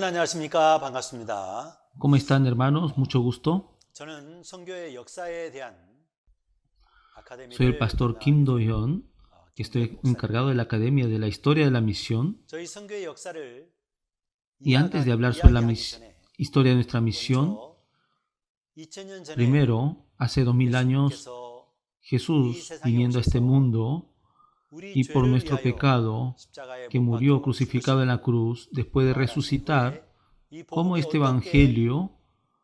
안녕하십니까. 반갑습니다. ¿Cómo están, hermanos? Mucho gusto. 저는 선교의 역사에 대한 Soy el 아카데미를 pastor Kim Do-hyun, que 김도현 estoy encargado de la Academia de la Historia de la Misión. 저희 선교의 역사를 Y antes de hablar sobre la 이야기하기 전에 historia de nuestra misión, 먼저 2000년 전에 primero, hace 2000 años, 예수님께서 Jesús, viniendo a este mundo, 우리 y por 죄를 nuestro 위하여 pecado, 십자가에 que 못 murió 박혀 crucificado en la cruz, después de resucitar, 이 cómo 복음이 este 어떻게 evangelio,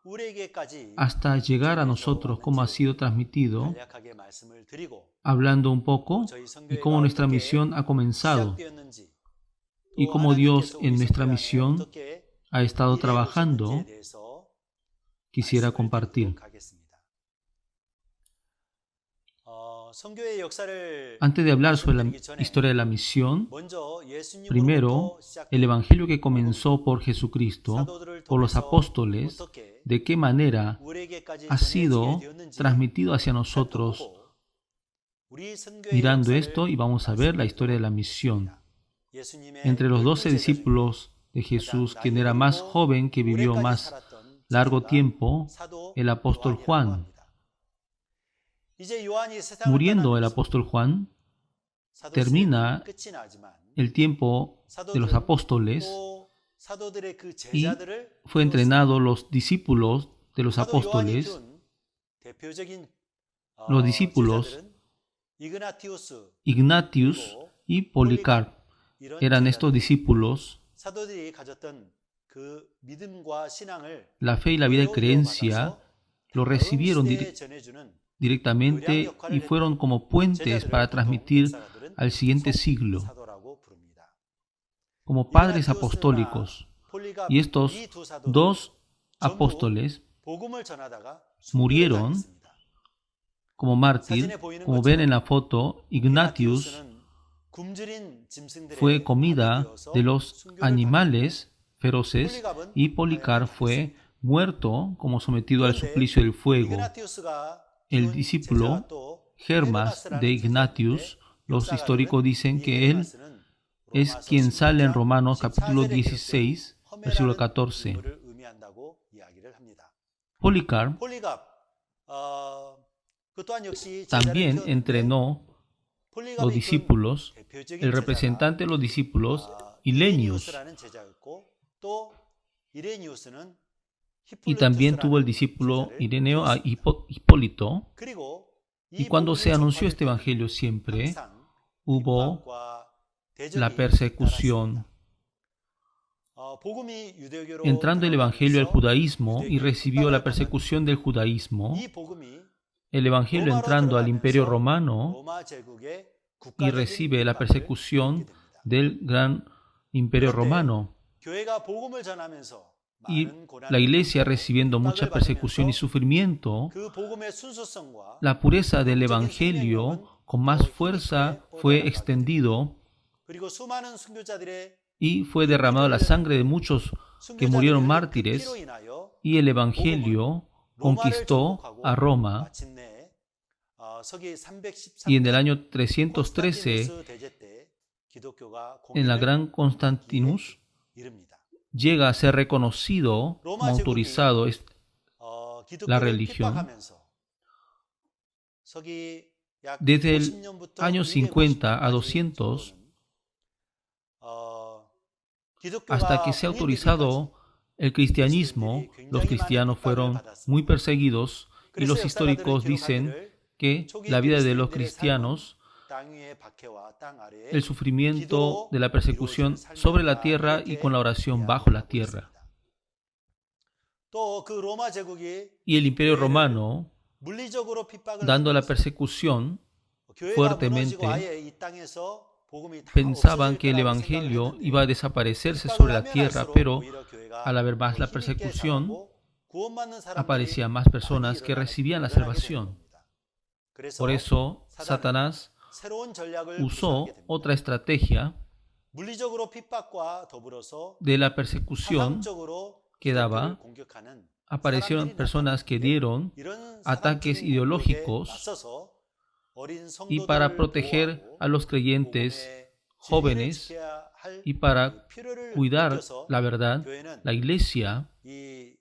우리에게까지 hasta llegar a nosotros, cómo ha sido transmitido, 간략하게 말씀을 드리고 hablando un poco, 저희 y 선교회가 cómo nuestra 어떻게 misión ha comenzado, 시작되었는지 y 또 cómo Dios 하나님께서 en 우리 nuestra 선교회 안에 misión 어떻게 ha estado 일해 trabajando, 오셨는지에 대해서 quisiera 말씀을 compartir. 드리도록 하겠습니다. 선교의 역사를 Antes de hablar sobre la 말씀드리기 전에 historia de la misión, 먼저 primero, 예수님으로부터 el 시작된 evangelio que comenzó por Jesucristo, 사도들을 por los 통해서 apóstoles, 어떻게 de qué manera 우리에게까지 ha sido 전해지게 되었는지 transmitido hacia nosotros. 살펴보고 우리 선교의 Mirando 역사를 esto, y vamos a ver la historia de la misión. 예수님의 Entre los 12 12 discípulos de Jesús, quien era más joven, que vivió más largo tiempo, el apóstol Juan. Muriendo el apóstol Juan, termina el tiempo de los apóstoles y fue entrenado los discípulos de los apóstoles. Los discípulos Ignatius y Policarpo eran estos discípulos. La fe y la vida de creencia lo recibieron directamente y fueron como puentes para transmitir al siguiente siglo, como padres apostólicos. Y estos dos apóstoles murieron como mártir. Como ven en la foto, Ignatius fue comida de los animales feroces y Policarpo fue muerto como sometido al suplicio del fuego. El discípulo Hermas de Ignatius, los históricos dicen que él es quien sale en Romanos capítulo 16, versículo 14. Policarpo también entrenó los discípulos, el representante de los discípulos, Ilenius, y también tuvo el discípulo Ireneo a Hipólito. Y cuando se anunció este evangelio siempre hubo la persecución. Entrando el evangelio al judaísmo y recibió la persecución del judaísmo, el evangelio entrando al imperio romano y recibe la persecución del gran imperio romano. Y la iglesia recibiendo mucha persecución y sufrimiento, la pureza del evangelio con más fuerza fue extendido y fue derramada la sangre de muchos que murieron mártires, y el evangelio conquistó a Roma. Y en el año 313, en la gran Constantinus, llega a ser reconocido como autorizado la religión. Desde el año 50 a 200, hasta que se ha autorizado el cristianismo, los cristianos fueron muy perseguidos, y los históricos dicen que la vida de los cristianos, el sufrimiento de la persecución sobre la tierra y con la oración bajo la tierra. Y el imperio romano, dando la persecución fuertemente, pensaban que el evangelio iba a desaparecerse sobre la tierra, pero al haber más la persecución, aparecían más personas que recibían la salvación. Por eso, Satanás usó otra estrategia de la persecución que daba. Aparecieron personas que dieron ataques ideológicos, y para proteger a los creyentes jóvenes Y para 필요를 cuidar 느껴서 la verdad, 교회는 la iglesia 이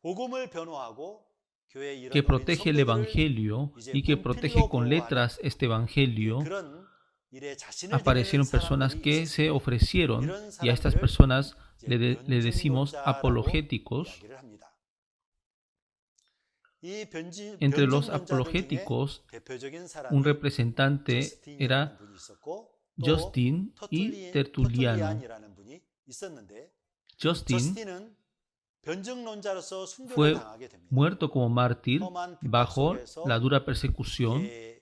복음을 변호하고 교회에 que 이런 어린 protege el 성도들을 Evangelio 이제 y que 문필로 protege con 보호하는 letras este Evangelio, 그런 일에 자신을 드리는 aparecieron personas 사람들이 que se 있었습니다. ofrecieron 이런 y a estas 사람들을 personas 이제 le decimos 변증론자라고 apologéticos. 이야기를 합니다. 이 Entre los 변증론자들 중에 apologéticos, 대표적인 un 사람이 representante 저스틴이라는 era 분이 있었고 또 Justin y Tertuliano. 터툴리안이라는 분이 있었는데 Justin 저스틴은 변증론자로서 순교를 fue 당하게 됩니다. muerto como mártir 험한 핍박 bajo 속에서 la dura persecución. 예,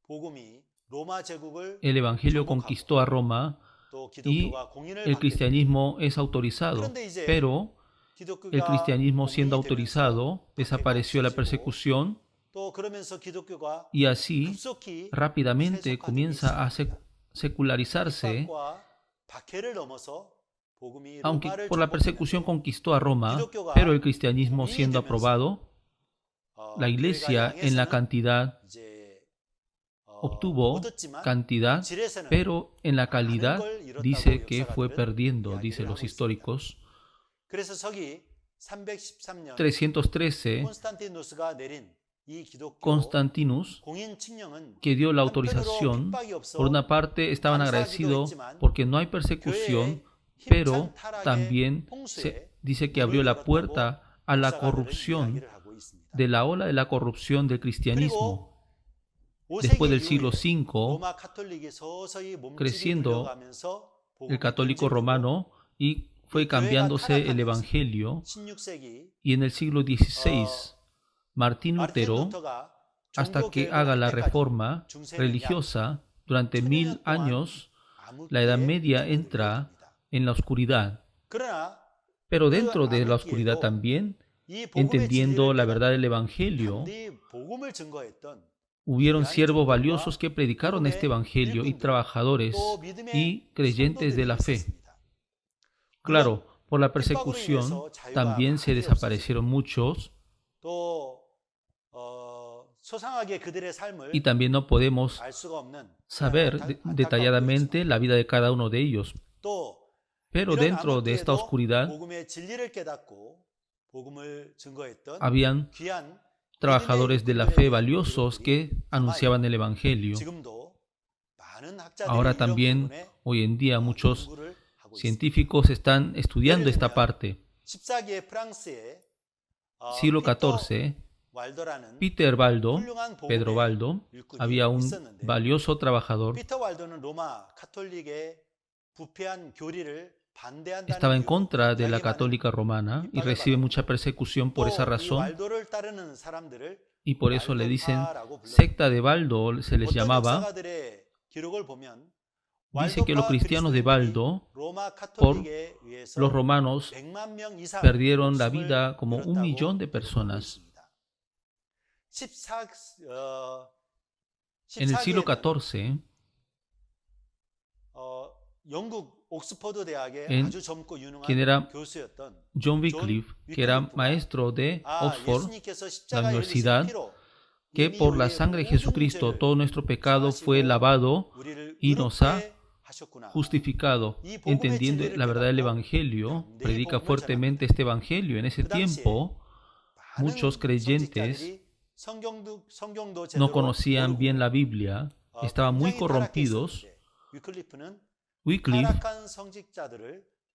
복음이 로마 제국을 El Evangelio 정복하고 conquistó a Roma 또 y 기독교가 공인을 el 받게 됩니다. cristianismo es autorizado. 그런데 이제 Pero el 기독교가 cristianismo siendo 공인이 되면서 autorizado, desapareció la 박해가 없어지고 persecución 또 그러면서 기독교가 y así 급속히 rápidamente 세속화되기 comienza a 시작합니다. secularizarse. 핍박과 박해를 넘어서 복음이 Aunque 로마를 por la persecución 정복했는데 conquistó a Roma, 기독교가 pero el cristianismo 공인이 siendo 되면서 aprobado, la 교회가 iglesia en la 양에서는 cantidad 이제 obtuvo 얻었지만 cantidad, 질에서는 pero en la 많은 calidad 걸 잃었다고 dice que fue 역사가들은 perdiendo, 이야기를 dicen los 하고 있습니다. históricos. 그래서 서기 313년 313, 콘스탄티누스가 내린 이 기독교 Constantinus, 공인 칙령은 que dio la 한편으로 autorización, 핍박이 없어 por una parte estaban 감사하기도 agradecidos 했지만 porque no hay persecución, 교회의 pero 힘찬 타락의 también 홍수에 se dice que abrió la puerta a la 역사가들은 corrupción, 이야기를 하고 있습니다. de la ola de la corrupción del cristianismo. 그리고 Después 5세기 del siglo 이후에 V, 로마 카톨릭이 서서히 몸집이 creciendo 불려가면서 el católico romano y fue cambiándose el evangelio. 16세기 Y en el siglo XVI, Martín Lutero, hasta que haga la reforma religiosa, durante 1000 años, la Edad Media entra en la oscuridad. Pero dentro de la oscuridad también, entendiendo la verdad del Evangelio, hubieron siervos valiosos que predicaron este Evangelio y trabajadores y creyentes de la fe. Claro, por la persecución también se desaparecieron muchos y también no podemos saber detalladamente la vida de cada uno de ellos. Pero dentro de esta oscuridad habían trabajadores de la fe valiosos que anunciaban el Evangelio. Ahora también, hoy en día, muchos científicos están estudiando esta parte. Siglo XIV, Peter Baldo, Pedro Baldo, había un valioso trabajador. Estaba en contra de la católica romana y recibe mucha persecución por esa razón. Y por eso le dicen secta de Baldo, se les llamaba. Dice que los cristianos de Baldo, por los romanos, perdieron la vida como 1 millón de personas. En el siglo XIV, quien era John Wycliffe, que era maestro de Oxford, la universidad, que por la sangre de Jesucristo todo nuestro pecado fue lavado y nos ha justificado, entendiendo la verdad del Evangelio, predica fuertemente este Evangelio. En ese tiempo, muchos creyentes no conocían bien la Biblia, estaban muy corrompidos. Wycliffe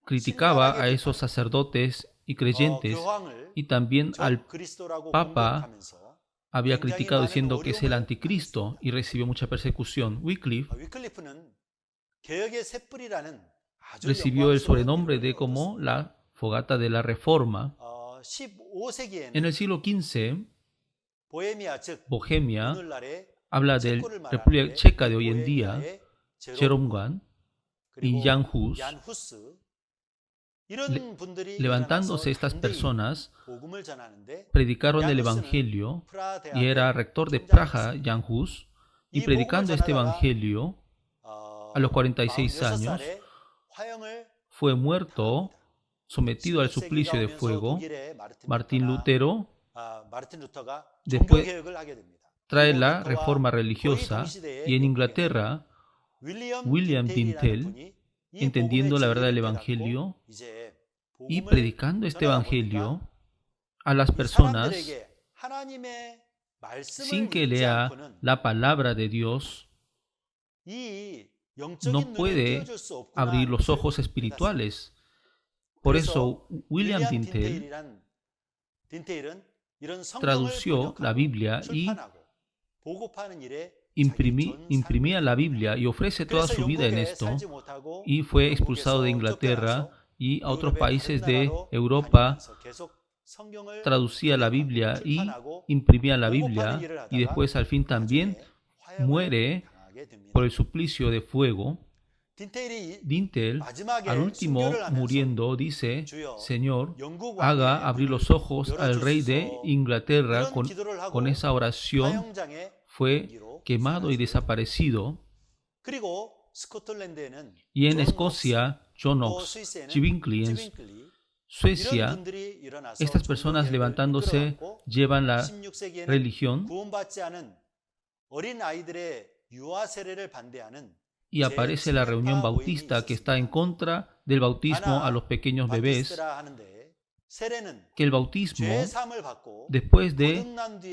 criticaba a esos sacerdotes y creyentes y también al Papa había criticado diciendo que es el anticristo y recibió mucha persecución. Wycliffe recibió el sobrenombre de como la fogata de la Reforma. En el siglo XV, Bohemia habla de la República Checa de hoy en día, Jerome y Jan Hus. Levantándose estas personas, predicaron el Evangelio y era rector de Praga, Jan Hus, y predicando este Evangelio, a los 46 años, fue muerto, sometido al suplicio de fuego. Martín Lutero después trae la reforma religiosa y en Inglaterra William Dintel, entendiendo la verdad del Evangelio y predicando este Evangelio a las personas sin que lea la palabra de Dios, no puede abrir los ojos espirituales. Por eso William Dintel tradució la Biblia y imprimía la Biblia y ofrece toda su vida en esto, y fue expulsado de Inglaterra y a otros países de Europa. Traducía la Biblia y imprimía la Biblia, y después al fin también muere por el suplicio de fuego. Dintel, al último muriendo, dice: Señor, haga abrir los ojos al rey de Inglaterra. Con esa oración fue quemado y desaparecido. Y en Escocia, John Knox, Chibinkley, en Suecia, estas personas levantándose llevan la religión y aparece la reunión bautista que está en contra del bautismo a los pequeños bebés, que el bautismo, después de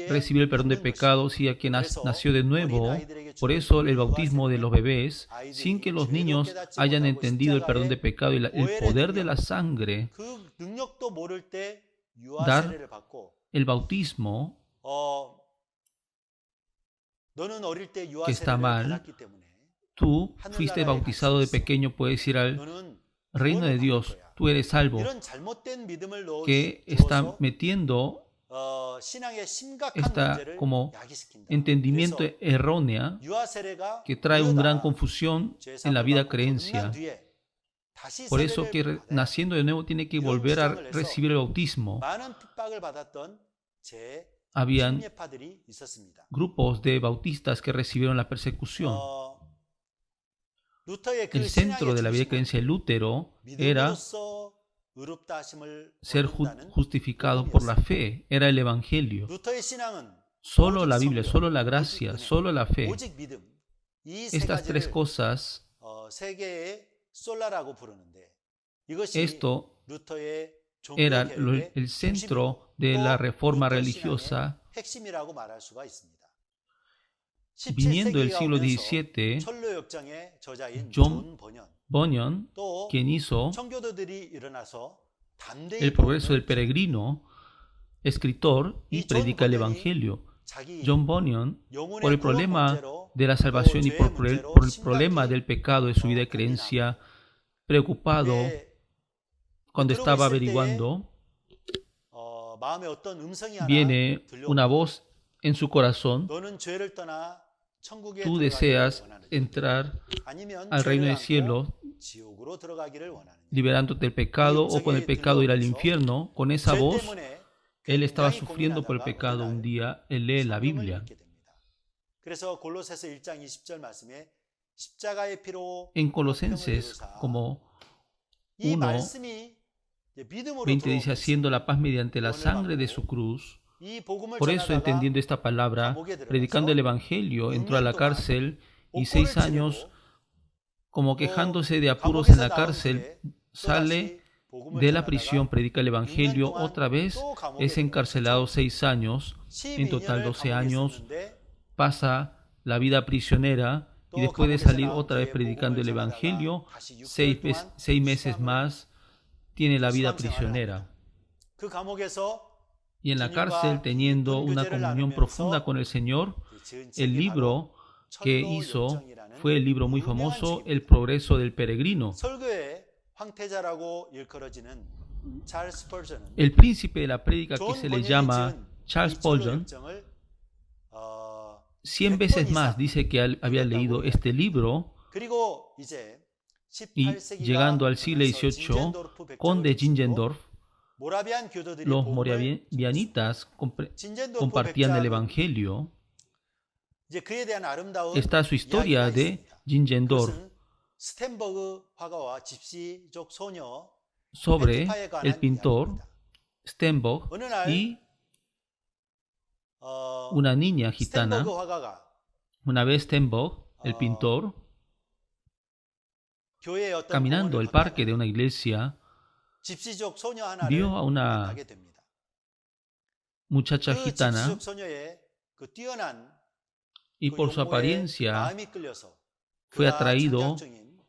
recibir el perdón de pecados y a quien nació de nuevo, por eso el bautismo de los bebés, sin que los niños hayan entendido el perdón de pecado y el poder de la sangre, dar el bautismo que está mal. Tú fuiste bautizado de pequeño, puedes ir al reino de Dios, tú eres salvo. Que está metiendo esta como entendimiento errónea que trae una gran confusión en la vida creencia. Por eso que naciendo de nuevo tiene que volver a recibir el bautismo. Habían grupos de bautistas que recibieron la persecución. El centro de la vida de creencia de Lutero era ser justificado por la fe, era el Evangelio. Solo la Biblia, solo la gracia, solo la fe. Estas tres cosas, esto era el centro de la reforma religiosa. Viniendo del siglo XVII, John Bunyan, quien hizo El progreso del peregrino, escritor y predica el Evangelio. John Bunyan, por el problema de la salvación y por el problema del pecado de su vida de creencia, preocupado cuando estaba averiguando, viene una voz en su corazón: tú deseas entrar al reino del cielo liberándote del pecado, o con el pecado ir al infierno. Con esa voz, él estaba sufriendo por el pecado. Un día él lee la Biblia. En Colosenses, como 1:20 dice: haciendo la paz mediante la sangre de su cruz. Por eso, entendiendo esta palabra, predicando el Evangelio, entró a la cárcel, y 6 años, como quejándose de apuros en la cárcel, sale de la prisión, predica el Evangelio, otra vez es encarcelado 6 años, en total 12 años, pasa la vida prisionera, y después de salir otra vez predicando el Evangelio, 6 meses más, tiene la vida prisionera. Y en la cárcel, teniendo una comunión profunda con el Señor, el libro que hizo fue el libro muy famoso, El progreso del peregrino. El príncipe de la prédica, que se le llama Charles Spurgeon, 100 veces más dice que había leído este libro, y llegando al siglo XVIII, conde Zinzendorf, los moravianitas compartían el Evangelio. Está su historia de Zinzendorf sobre el pintor Stenbock y una niña gitana. Una vez Stenbock, el pintor, 교회의 어떤 caminando el 공원을 parque de 걷다가 una iglesia, 집시족 소녀 하나를 vio a una 만나게 됩니다. muchacha 그 gitana 집시족 소녀의 그 뛰어난 y 그 por su 용모에 apariencia 마음이 끌려서 fue 그가 atraído 창작 중인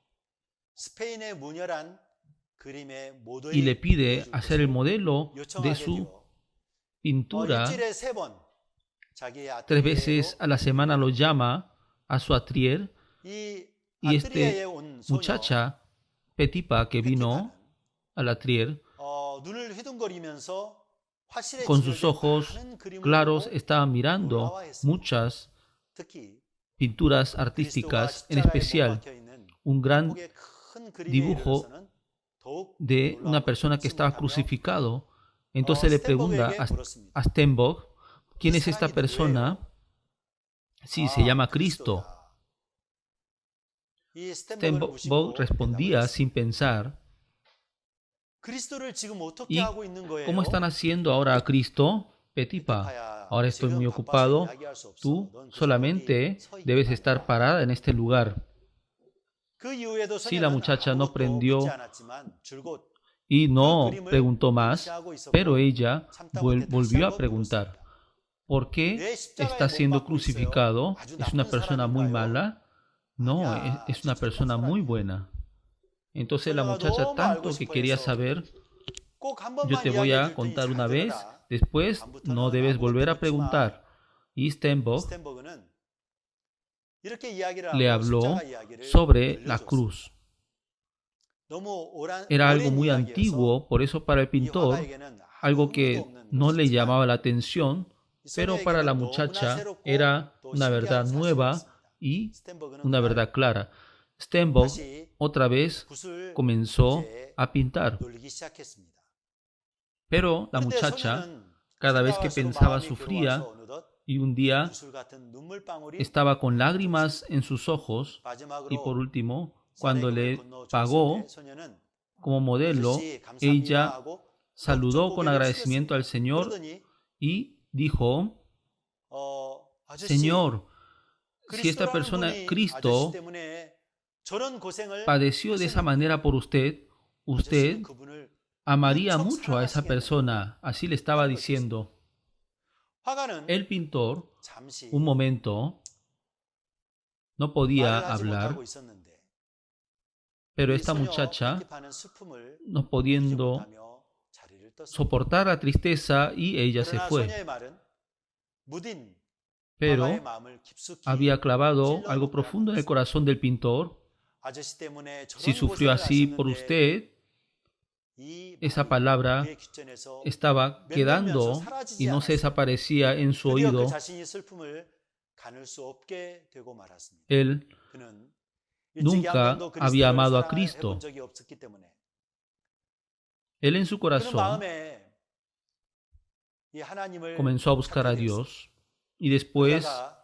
스페인의 문열한 그림의 y 모델이 le pide 되어줄 hacer el 것을 modelo de 요청하게 su 되어 pintura. 일주일에 3번 자기의 3 veces 아틀리에로 a la semana lo llama a su atelier 이 y 아틀리에에 온 소녀 muchacha Petipa que vino 페티파는 al atelier 눈을 휘둥거리면서 화실에 con sus 지어진 ojos 많은 그림을 claros 보고 estaba mirando 놀라워했습니다. muchas 특히 pinturas 그리스도가 artísticas, en 십자가에 못 especial 박혀 있는 un gran 한국의 큰 그림에 dibujo 이르러서는 더욱 de una persona que estaba 놀라움을 crucificado. Entonces le pregunta 스텐버그에게 물었습니다. a Stenbock, ¿quién 이 es esta 사람이 persona? 누구예요? Sí, se llama Cristo. 그리스도다. 이 스텐버그를 무심코 Stenbock respondía 대답을 sin pensar, 그리스도를 지금 어떻게 ¿y 하고 있는 거예요? cómo están haciendo ahora a Cristo? Petipa, 페티파야, ahora estoy muy 지금 바빠서 ocupado, 이야기할 수 없어. tú 넌 그저 solamente 거기 서 있기만 debes 해라. estar parada en este lugar. 그 이후에도 Sí, la 소녀는 muchacha no 아무것도 prendió 묻지 않았지만 줄곧 y no 그 그림을 preguntó más, 무시하고 있었고 pero ella 참다 못해 다시 volvió a 한번 preguntar, 물었습니다. ¿por qué 왜 십자가에 está 못 siendo 박고 있어요? crucificado? 아주 ¿Es una 나쁜 persona muy 사람인가요? mala? No, 아니야, es una 진짜 persona 착한 muy 사람이야. buena. Entonces la 소녀가 muchacha 너무 tanto 알고 que 싶어 quería 해서 saber, 꼭 한 yo 번만 te voy 이야기해 a 줄 테니 contar 잘 una vez, 들어라. después no 다음부터는 debes volver a 아무것도 묻지 마. preguntar. Y Stenbock 스텐버그는 이렇게 이야기를 le 하고 habló 십자가 이야기를 sobre la 들려줬습니다. cruz. 너무 Era algo 오랜 muy 이야기여서 antiguo, por eso para el 이 pintor, 화가에게는 algo 아무 의미도 que 없는 no le 것이지만 llamaba la atención, 이 pero para la 소녀에게는 너무나 muchacha 새롭고 era 또 una verdad 신기한 nueva 사실이었습니다. y 스텐버그는 una 그날 verdad clara. Stenbock 다시 otra vez 붓을 comenzó 이제 a pintar, 놀리기 시작했습니다. pero la 그런데 muchacha 소녀는 cada vez que 생각할수록 pensaba 마음이 sufría 괴로워서 어느덧 y un día 구슬 같은 눈물방울이 estaba con lágrimas en sus ojos y por 마지막으로 último, cuando 사내금을 le 건너 줬을 pagó 때 소녀는 como modelo, 아저씨 감사합니다 ella 하고 saludó 넉적 con 고개를 agradecimiento al 숙였습니다. Señor 그러더니 y dijo, 아저씨 Señor, si esta 그리스도라는 persona, 분이 Cristo, 아저씨 때문에 저런 고생을 padeció de esa 하셨는데 manera por usted, usted 아저씨는 그분을 amaría 무척 mucho a esa 사랑하시겠네요. persona. Así le estaba 하는 거죠. diciendo. 화가는 El pintor, 잠시 un momento, no 말을 podía 하지 hablar, 못하고 있었는데 pero 이 esta 소녀 muchacha, 페티파는 슬픔을 no 이기지 pudiendo 못하며 자리를 떴습니다. soportar la tristeza, y ella se 그러나 fue. 소녀의 말은 무딘 Pero 화가의 마음을 깊숙이 había clavado 찔러 algo profundo en el corazón del pintor. 아저씨 때문에 Si 저런 sufrió 고생을 así por 하셨는데 usted, 이 esa 말이 palabra 그의 귓전에서 estaba quedando y no se desaparecía en su 드디어 그 oído. 자신이 슬픔을 가눌 수 없게 되고 말았습니다. Él 그는 nunca había amado a Cristo. 적이 없었기 때문에 Él en su 그는 corazón 마음에 이 하나님을 comenzó a buscar a 찾게 되었습니다. Dios y después 그러다가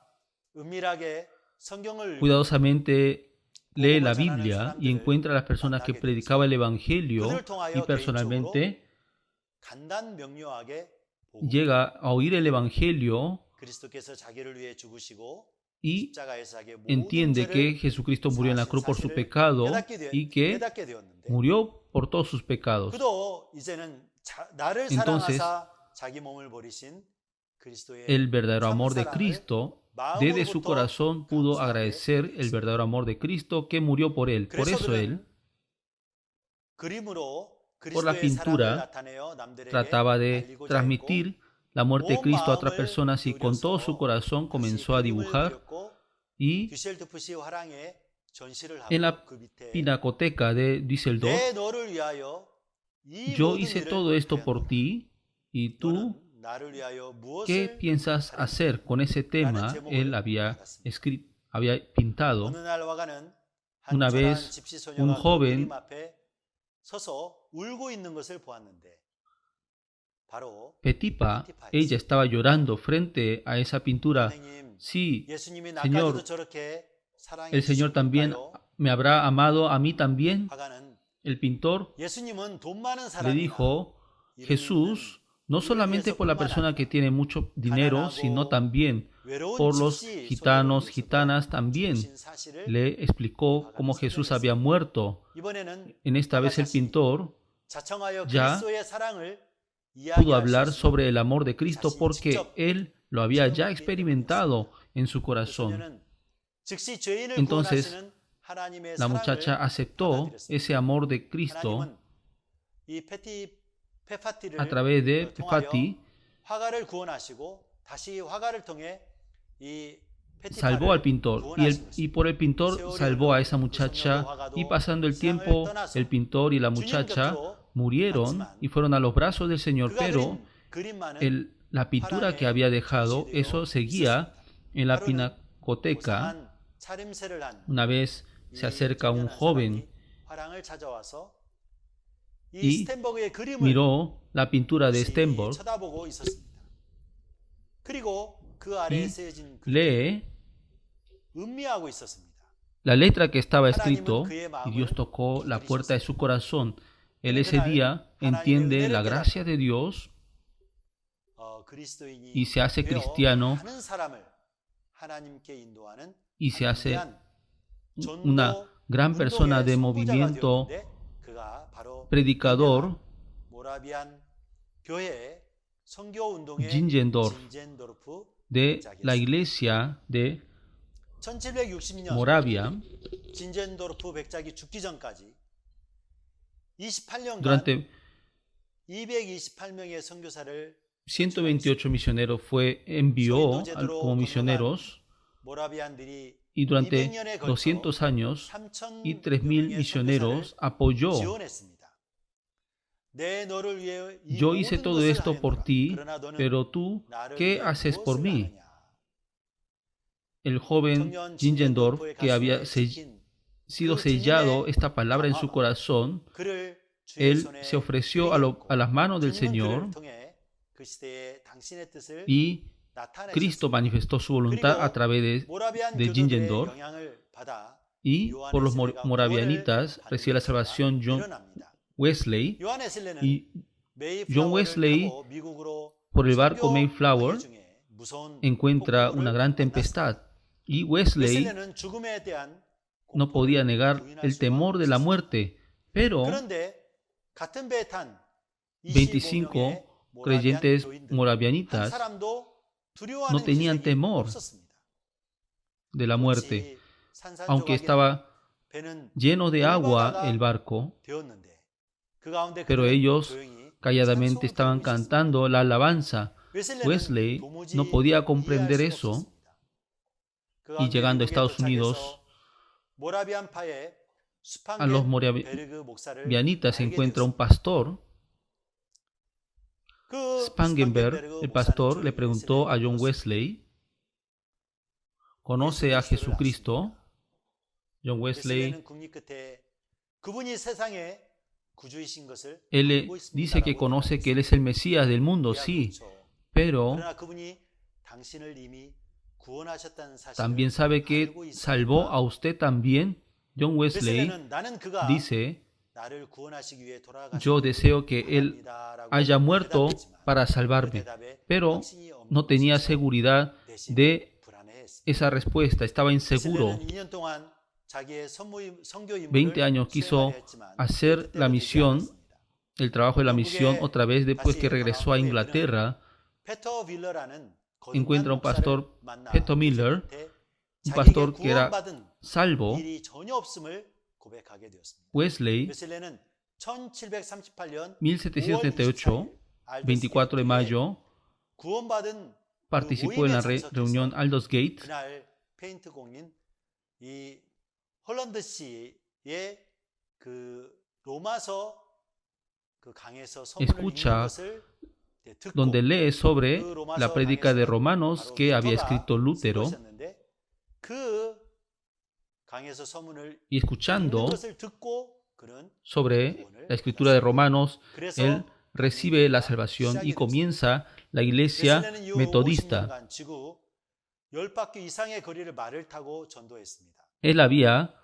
은밀하게 성경을 cuidadosamente lee la Biblia y encuentra a las personas que predicaban el Evangelio 그들을 y 통하여 personalmente 간단 명료하게 보고 llega a oír el Evangelio 그리스도께서 자기를 위해 죽으시고 y 십자가에서 자기의 모든 entiende que 죄를 Jesucristo murió en la cruz por su 사실을 pecado y que 깨닫게 되었는데 murió por todos sus pecados. 그도 이제는 나를 Entonces, 사랑하사 자기 몸을 버리신 그리스도의 el verdadero 참 amor de 사랑을 Cristo, desde su 마음으로부터 corazón pudo 감사하게 agradecer el verdadero amor de Cristo que murió por él. Por 그래서 eso él 그림으로 por la 그리스도의 사랑을 pintura 나타내어 남들에게 trataba de 알리고자 했고 transmitir la muerte de Cristo a otras personas y con todo su corazón comenzó a dibujar. Y 뒤셀드푸시 화랑에 전시를 en la 하고 그 밑에 pinacoteca de Düsseldorf, 내 너를 위하여 이 yo 모든 hice 일을 todo esto 위한 por 거다. ti, y tú, 너는 나를 위하여 ¿qué 무엇을 piensas hacer con ese tema? Él había escrito, había pintado. 어느 날 화가는 한 Una 초라한 vez, 집시 un 소녀가 그 joven 그림 앞에 서서 울고 있는 것을 보았는데 바로 Petipa, ella estaba llorando frente a esa pintura. 선생님, Sí, 예수님이 Señor, 나까지도 저렇게 사랑해 el Señor también 주실까요? me habrá amado a mí también. 화가는 El pintor 예수님은 돈 많은 le 사람이다. dijo, Jesús no solamente por la persona que tiene mucho dinero, sino también por los gitanos, gitanas también. Le explicó cómo Jesús había muerto. En esta vez el pintor ya pudo hablar sobre el amor de Cristo porque él lo había ya experimentado en su corazón. Entonces, la muchacha aceptó ese amor de Cristo a través de Pefati, salvó al pintor y por el pintor salvó a esa muchacha, y pasando el tiempo el pintor y la muchacha murieron y fueron a los brazos del Señor, pero la pintura que había dejado, eso seguía en la pinacoteca. Una vez se acerca un joven y miró la pintura de Stenborg y lee la letra que estaba escrito, y Dios tocó la puerta de su corazón. Él ese día entiende la gracia de Dios y se hace cristiano y se hace una gran persona de movimiento, predicador, Zinzendorf, de la iglesia de Moravia. Durante 128 misioneros envió como misioneros, y durante 200 años y 3.000 misioneros apoyó. Yo hice todo esto por ti, pero tú, ¿qué haces por mí? El joven Zinzendorf, que había sido sellado esta palabra en su corazón, él se ofreció a las manos del Señor, y Cristo manifestó su voluntad a través de Zinzendorf, y por los moravianitas recibe la salvación John Wesley, y John Wesley, por el barco Mayflower, encuentra una gran tempestad, y Wesley no podía negar el temor de la muerte, pero 25 creyentes moravianitas no tenían temor de la muerte, aunque estaba lleno de agua el barco, pero ellos calladamente estaban cantando la alabanza. Wesley no podía comprender eso, y llegando a Estados Unidos, a los moravianitas se encuentra un pastor. Spangenberg, el pastor, le preguntó a John Wesley, ¿conoce a Jesucristo? John Wesley, él le dice que conoce que Él es el Mesías del mundo, sí, pero también sabe que salvó a usted también. John Wesley dice, yo deseo que Él haya muerto para salvarme, pero no tenía seguridad de esa respuesta, estaba inseguro. 20 años quiso hacer la misión, el trabajo de la misión otra vez. Después que regresó a Inglaterra, encuentra un pastor, Peter Miller, un pastor que era salvo. Wesley, 1738, 24 de mayo, participó en la reunión Aldersgate. Escucha donde lee sobre la prédica de Romanos que había escrito Lutero, y escuchando sobre la escritura de Romanos, él recibe la salvación y comienza la iglesia metodista. Él había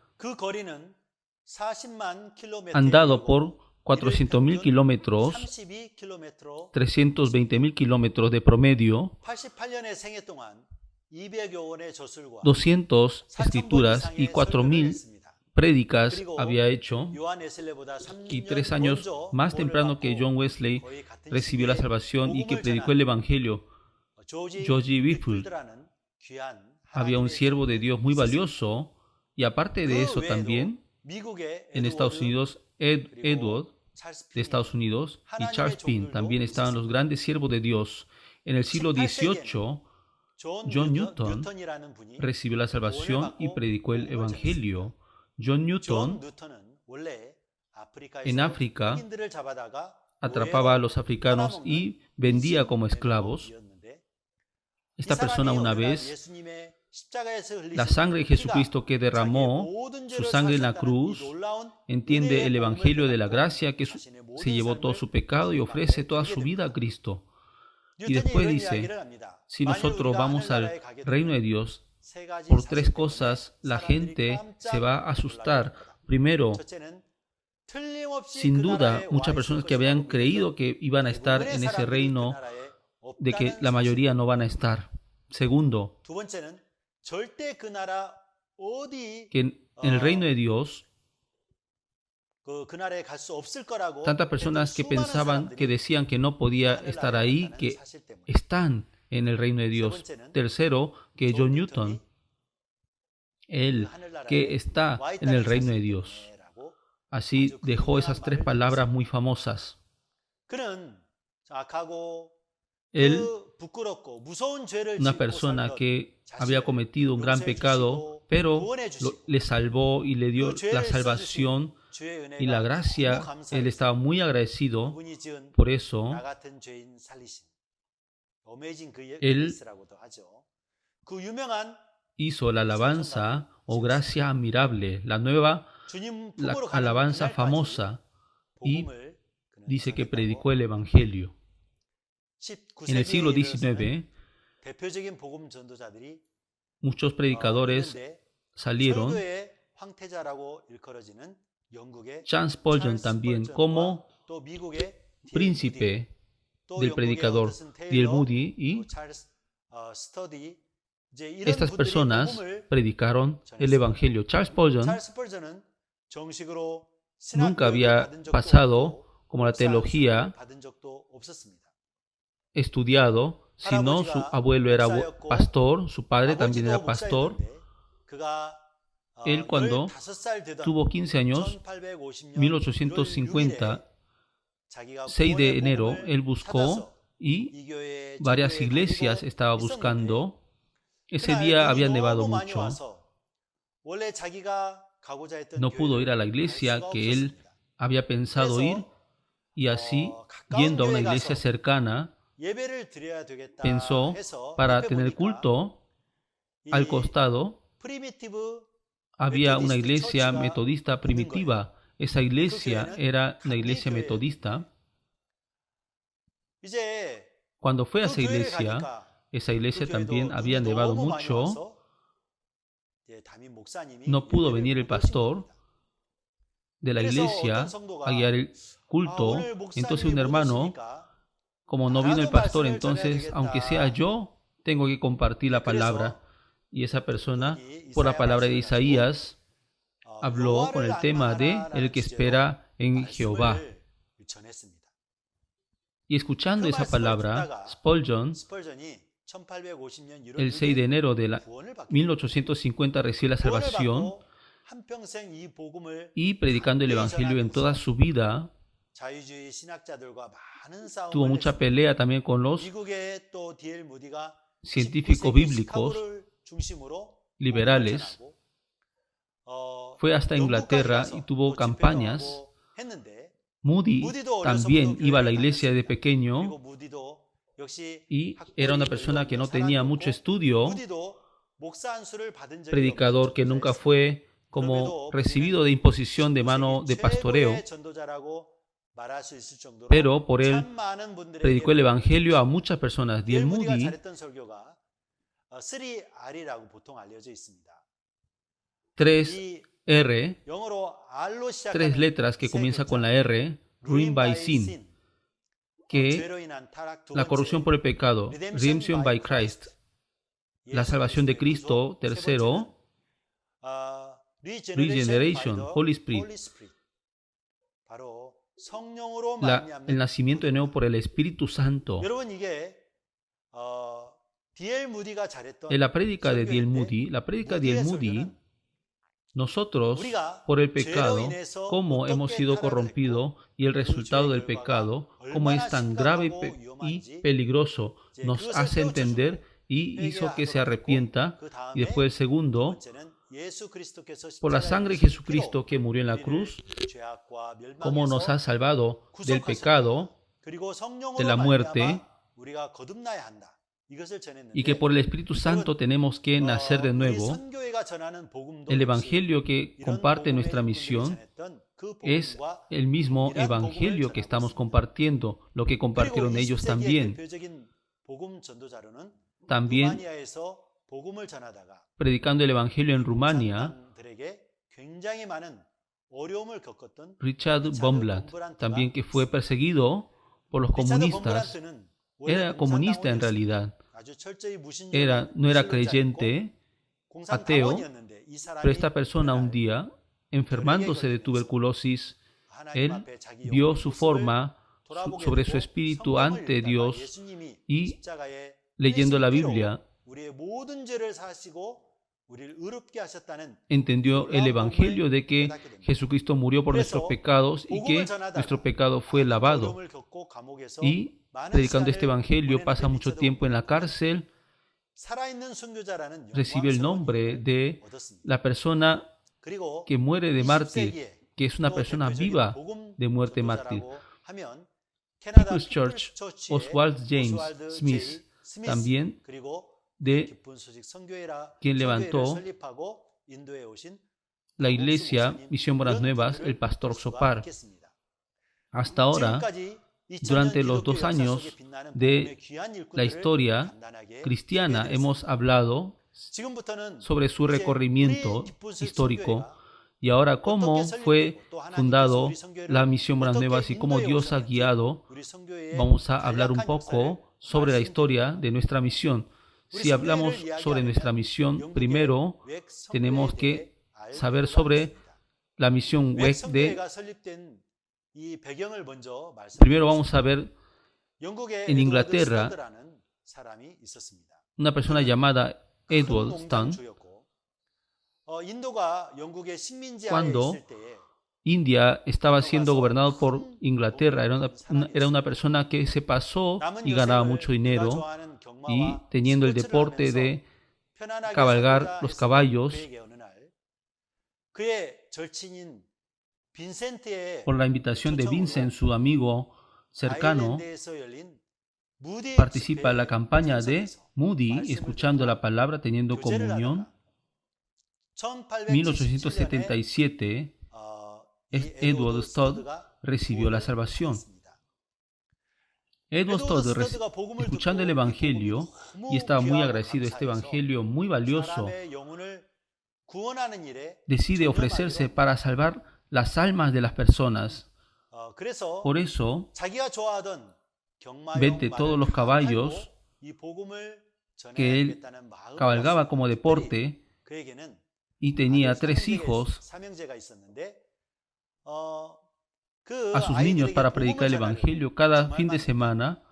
andado por 400.000 kilómetros, 32km 320.000 kilómetros de promedio, 88년의 생애 동안 200여 권의 저술과 200 escrituras y 4.000 prédicas había hecho, 요한 웨슬레보다 y 3 3년 años 먼저 más 구원을 temprano que 받고 John Wesley 거의 같은 recibió la 시기에 salvación y que 복음을 predicó el 전한 Evangelio. 조지 Whitfield 위플드라는 귀한 había un 하나님의 siervo de Dios muy 있었습니다. valioso, y aparte de 그 eso 외에도 también, 미국의 en Estados Unidos, Edward de Estados Unidos y Charles Pinn también estaban los grandes siervos de Dios. En el siglo XVIII, John Newton 뉴턴이라는 분이 recibió la salvación y predicó el Evangelio. John 존 Newton 뉴턴은 원래 아프리카에서 en África 흑인들을 잡아다가 atrapaba a 노예로 los africanos y vendía como esclavos. Esta persona una vez, la sangre de Jesucristo que derramó, su sangre en la cruz, entiende el Evangelio de la gracia que se llevó todo su pecado y ofrece toda su vida a Cristo. Y después dice, si nosotros vamos al reino de Dios, por 3 cosas la gente se va a asustar. Primero, sin duda, muchas personas que habían creído que iban a estar en ese reino, de que la mayoría no van a estar. Segundo, que en el reino de Dios, tantas personas que pensaban, que decían que no podía estar ahí, que están en el reino de Dios. Tercero, que John Newton, él que está en el reino de Dios. Así dejó esas 3 palabras muy famosas. Él, una persona que había cometido un gran pecado, pero le salvó y le dio la salvación y la gracia. Él estaba muy agradecido por eso. Él hizo la alabanza o gracia admirable, la alabanza famosa, y dice que predicó el Evangelio. En el siglo XIX, muchos predicadores salieron, Charles Spurgeon también, como príncipe del predicador D.L. Moody, y estas personas predicaron el Evangelio. Charles Spurgeon nunca había pasado como la teología estudiado, sino su abuelo era pastor, su padre también era pastor. Él, cuando tuvo 15 años, 1850, 6 de enero, él buscó, y varias iglesias estaba buscando. Ese día había nevado mucho. No pudo ir a la iglesia que él había pensado ir, y así, yendo a una iglesia cercana, pensó, para tener culto, al costado había una iglesia metodista primitiva. Esa iglesia era una iglesia metodista. Cuando fue a esa iglesia también había nevado mucho. No pudo venir el pastor de la iglesia a guiar el culto. Entonces un hermano, como no vino el pastor, entonces, aunque sea yo, tengo que compartir la palabra. Y esa persona, por la palabra de Isaías, habló con el tema de el que espera en Jehová. Y escuchando esa palabra, Spurgeon, el 6 de enero de 1850, recibió la salvación, y predicando el Evangelio en toda su vida, tuvo mucha pelea también con los científicos bíblicos liberales. Fue hasta Inglaterra y tuvo campañas. Moody también iba a la iglesia de pequeño, y era una persona que no tenía mucho estudio, predicador que nunca fue como recibido de imposición de mano de pastoreo, pero por él predicó el Evangelio a muchas personas. D.L. Moody, 3R, 3 letras que comienza con la R, ruin by sin, que 죄로 인한 타락 두 la corrupción 번째, por el pecado, redemption by Christ, la salvación de Cristo, tercero, regeneration, Holy Spirit, 바로 성령으로 el 말미암는 nacimiento de nuevo por el Espíritu Santo. 여러분 이게 D.L. 무디가 잘했던 En la prédica de D.L. 설교인데 Moody, 무디의 nosotros, 우리가 por el 죄로 pecado, 인해서 cómo 어떻게 hemos sido 타락을 corrompidos y el resultado del pecado, cómo es tan grave y peligroso, nos hace entender y hizo que se arrepienta. Y después el segundo, por la sangre de Jesucristo que murió en la cruz, cómo nos ha salvado del pecado, de la muerte, y que por el Espíritu Santo tenemos que nacer de nuevo. El Evangelio que comparte nuestra misión es el mismo Evangelio que estamos compartiendo, lo que compartieron ellos también. También predicando el Evangelio en Rumania, Richard Bomblad, también que fue perseguido por los comunistas, era comunista en realidad, no era creyente, ateo, pero esta persona un día, enfermándose de tuberculosis, él vio su forma sobre su espíritu ante Dios y leyendo la Biblia, entendió el Evangelio de que Jesucristo murió por nuestros pecados y que nuestro pecado fue lavado. Y predicando este Evangelio pasa mucho tiempo en la cárcel, recibe el nombre de la persona que muere de mártir, que es una persona viva de muerte mártir. People's Church, Oswald James Smith, también de quien levantó la iglesia Misión Buenas Nuevas, el pastor Sopar. Hasta ahora, durante los 2 años de la historia cristiana, hemos hablado sobre su recorrimiento histórico y ahora cómo fue fundado la Misión Buenas Nuevas y cómo Dios ha guiado. Vamos a hablar un poco sobre la historia de nuestra misión. Si hablamos sobre nuestra misión, primero tenemos que saber sobre la misión WEC Primero vamos a ver en Inglaterra una persona llamada Edward Stone. Cuando India estaba siendo gobernado por Inglaterra, era una persona que se pasó y ganaba mucho dinero, y teniendo el deporte de cabalgar los caballos, por la invitación de Vincent, su amigo cercano, participa en la campaña de Moody, escuchando la palabra, teniendo comunión. 1877, Edward Stodd recibió la salvación. Edward Stodd, escuchando el Evangelio, y estaba muy agradecido a este Evangelio muy valioso, decide ofrecerse para salvar las almas de las personas. Por eso, vende todos los caballos que él cabalgaba como deporte, y tenía 3 hijos a sus niños para predicar el Evangelio. Cada fin de semana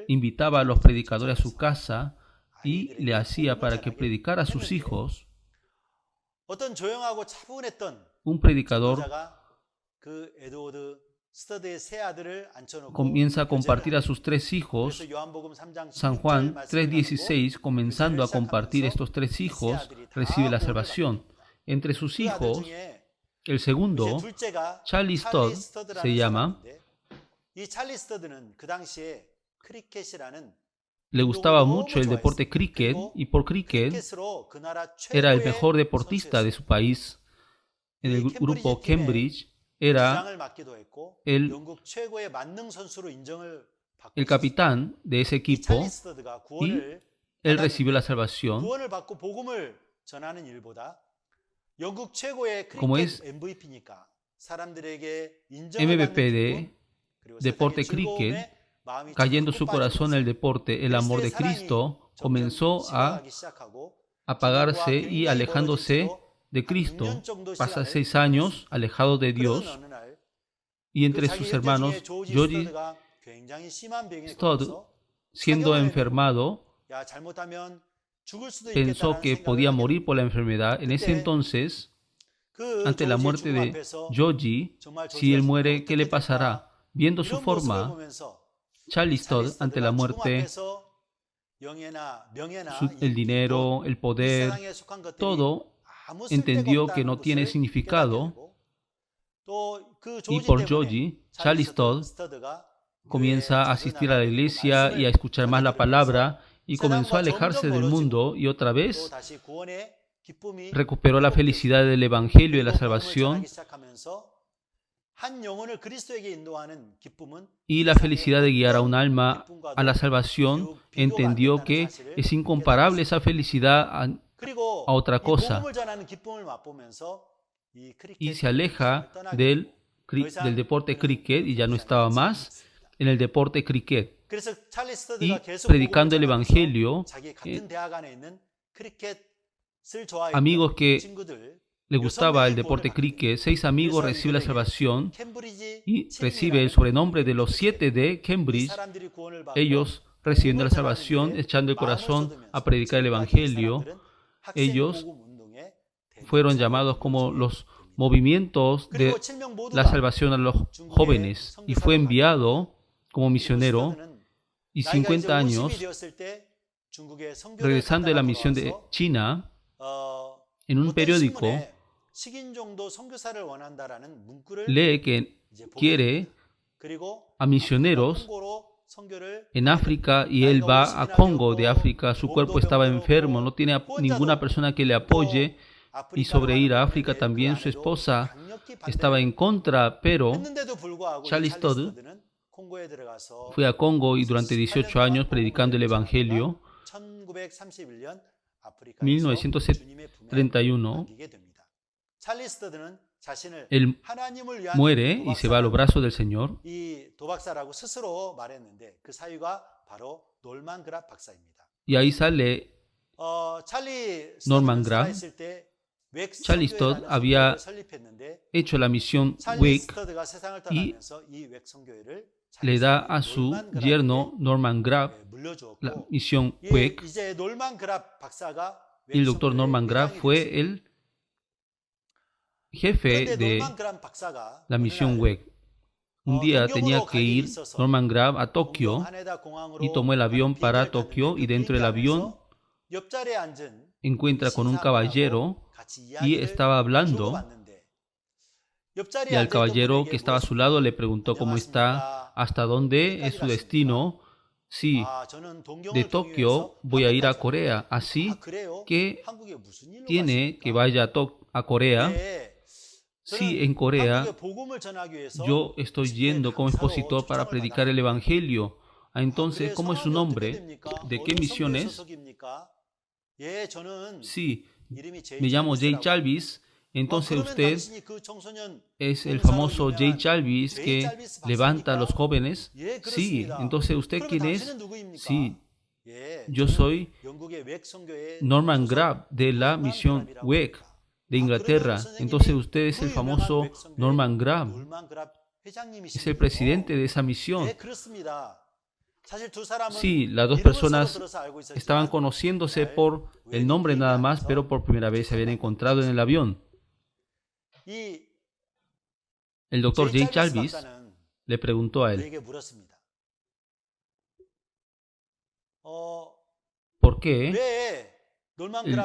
invitaba a los predicadores a su casa y le hacía para que predicara a sus hijos. Un predicador comienza a compartir a sus 3 hijos. San Juan 3:16, comenzando a compartir estos 3 hijos, recibe la salvación. Entre sus hijos, el segundo, Charlie Stodd, se llama. Le gustaba mucho el deporte cricket, y por cricket era el mejor deportista de su país. En el grupo Cambridge era el capitán de ese equipo, y él recibió la salvación. Como es MVP de deporte cricket, cayendo su corazón en el deporte, el amor de Cristo comenzó a apagarse y alejándose de Cristo. Pasa 6 años alejado de Dios y entre sus hermanos, George Stodd, siendo enfermado, pensó que podía morir por la enfermedad. En ese entonces, ante la muerte de George, si él muere, ¿qué le pasará? Viendo su forma, Charles Stodd, ante la muerte, el dinero, el poder, todo, entendió que no tiene significado. Y por George, Charles Stodd comienza a asistir a la iglesia y a escuchar más la palabra y comenzó a alejarse del mundo y otra vez recuperó la felicidad del Evangelio y la salvación y la felicidad de guiar a un alma a la salvación. Entendió que es incomparable esa felicidad a otra cosa y se aleja del deporte cricket y ya no estaba más en el deporte cricket y predicando el Evangelio. Amigos que le gustaba el deporte cricket, 6 amigos reciben la salvación y recibe el sobrenombre de los 7 de Cambridge. Ellos recibiendo la salvación, echando el corazón a predicar el Evangelio. Ellos fueron llamados como los movimientos de la salvación a los jóvenes y fue enviado como misionero y 50 años regresando de la misión de China. En un periódico lee que quiere a misioneros en África y él va a Congo de África. Su cuerpo estaba enfermo, no tiene ninguna persona que le apoye y sobre ir a África también su esposa estaba en contra, pero Charles Stodd fue a Congo y durante 18 años predicando el Evangelio. 1931, él muere y se va a los brazos del Señor. Y ahí sale Norman Grab. Charles Stodd había hecho la misión WEC y le da a su yerno Norman Grab la misión WEC. Y el doctor Norman Grab fue el jefe de la misión WEC. Un día tenía que ir Norman Grab a Tokio y tomó el avión para Tokio y dentro del avión encuentra con un caballero y estaba hablando. Y al caballero que estaba a su lado le preguntó cómo está, hasta dónde es su destino. Sí, de Tokio voy a ir a Corea, así que tiene que vaya a Corea. Sí, en Corea yo estoy yendo como expositor para predicar el Evangelio. Entonces, ¿cómo es su nombre? ¿De qué misión es? Sí, me llamo Jay Chalvis. Entonces usted es el famoso Jay Chalvis que levanta a los jóvenes. Sí, entonces ¿usted quién es? Sí, yo soy Norman Grab de la misión WEC de Inglaterra. Entonces usted es el famoso Norman Grab. Es el presidente de esa misión. Sí, las dos personas estaban conociéndose por el nombre nada más, pero por primera vez se habían encontrado en el avión. El doctor Jay Chalvis le preguntó a él, ¿por qué el